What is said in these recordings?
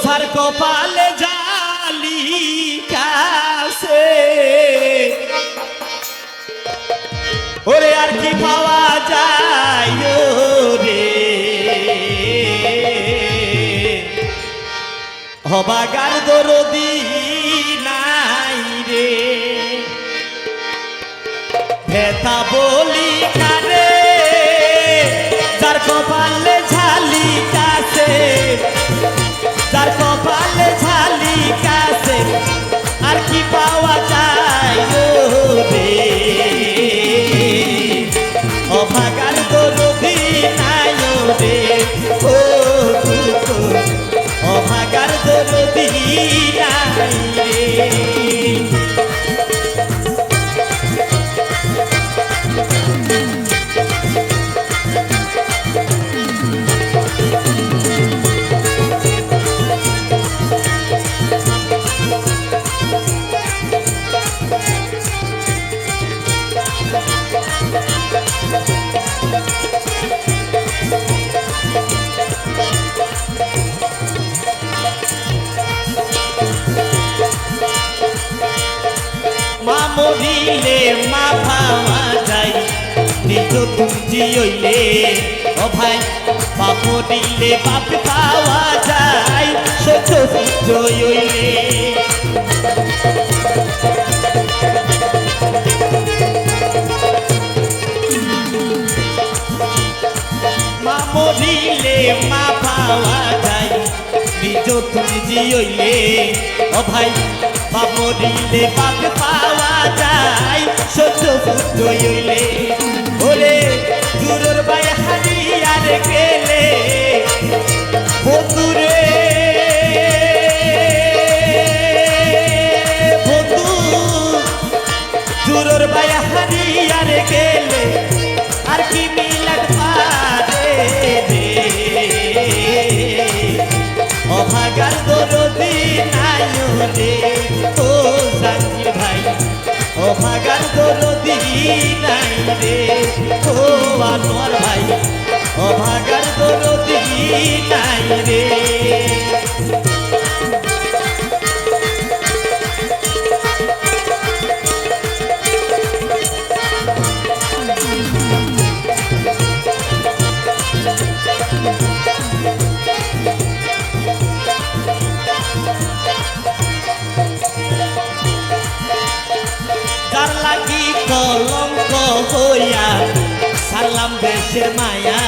যার কপালে জালি কাছে ওরে আর কি পাওয়া যায় রে হবাগার দরদি নাই রে ভেতা বলি কারে যার কপালে ঝালি কাছে যার কপালে ঝালি কাছে আর কি পাওয়া যায় রে অভাগার দরদি নাই রে ও অভাগার দরদি নাই রে মরিলে মা পাওয়া যায় নিজ তুমি হইলে ও ভাই বাপ মরিলে বাপ পাওয়া যায় সত্য পুত্র হইলে মা মরিলে মা পাওয়া যায় নিজ তুমি হইলে ও ভাই বাপ মরিলে বাপ পাওয়া যায় সত্য পুত্র হইলে ওরে দূরের বাই হারিয়ার গেলে বন্ধুরে বন্ধু দূরের বাই হারিয়ার গেলে আর কি মিলাদ পারে রে অভাগার দরদি নাই রে ও জাকির ভাই অভাগার দরদি নাই রে ও আনোয়ার ভাই অভাগার দরদি নাই রে যার লাগি কলঙ্ক হইয়া সারলাম দেশের মায়া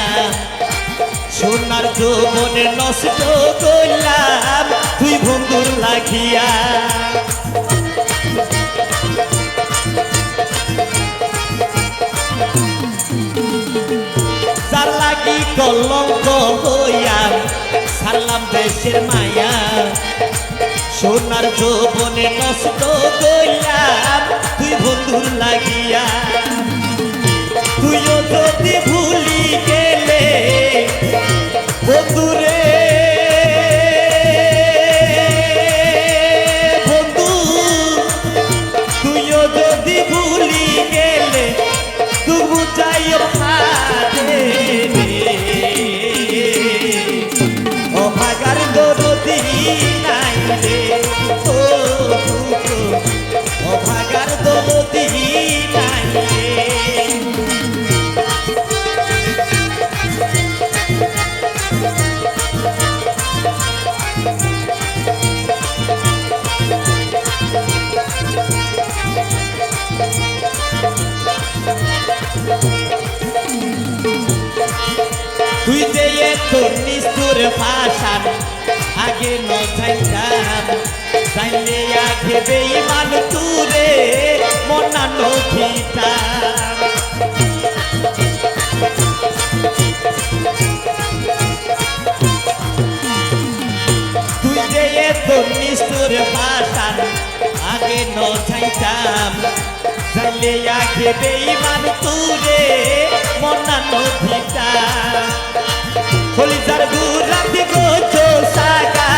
সোনার যৌবনে নষ্ট করলাম তুই বন্ধুর লাগিয়া যার লাগি কলঙ্ক হইয়া সারলাম দেশের মায়া সোনার যৌবনে নষ্ট করলাম তুই বন্ধুর লাগিয়া তুইও যদি ভুলি গেলে বন্ধুরে বন্ধু তুইও যদি ভুলি গেলে তবু যাইও ভারে অভাগার দরদি নাই রে ও অভাগার দরদি নাই রে তুই যে তোর নিষ্ঠুর ভাষান আগে ন যাইতাম জানলে আগে বেঈমান তুরে মনা নথিতাম তুই যে তোর নিষ্ঠুর ভাষান আগে ন যাইতাম জানলে আগে বেঈমান তুরে মনা নথিতাম হলিজার গুরাতে গোচো সাগা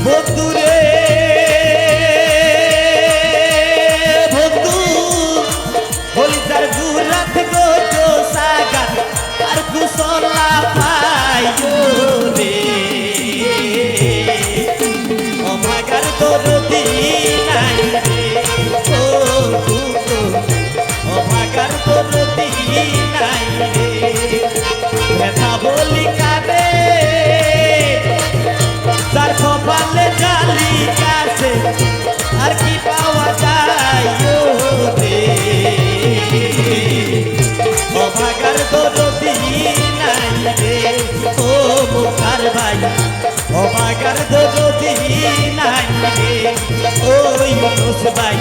বন্ধুরে বন্ধু হলিজার গুরাতে গোচো সাগা আর কুশলা পাইও রে বাগার দরদি নাই রে ও মুখার ভাই ও বাগার দরদি নাই রে ও ইউনুস ভাই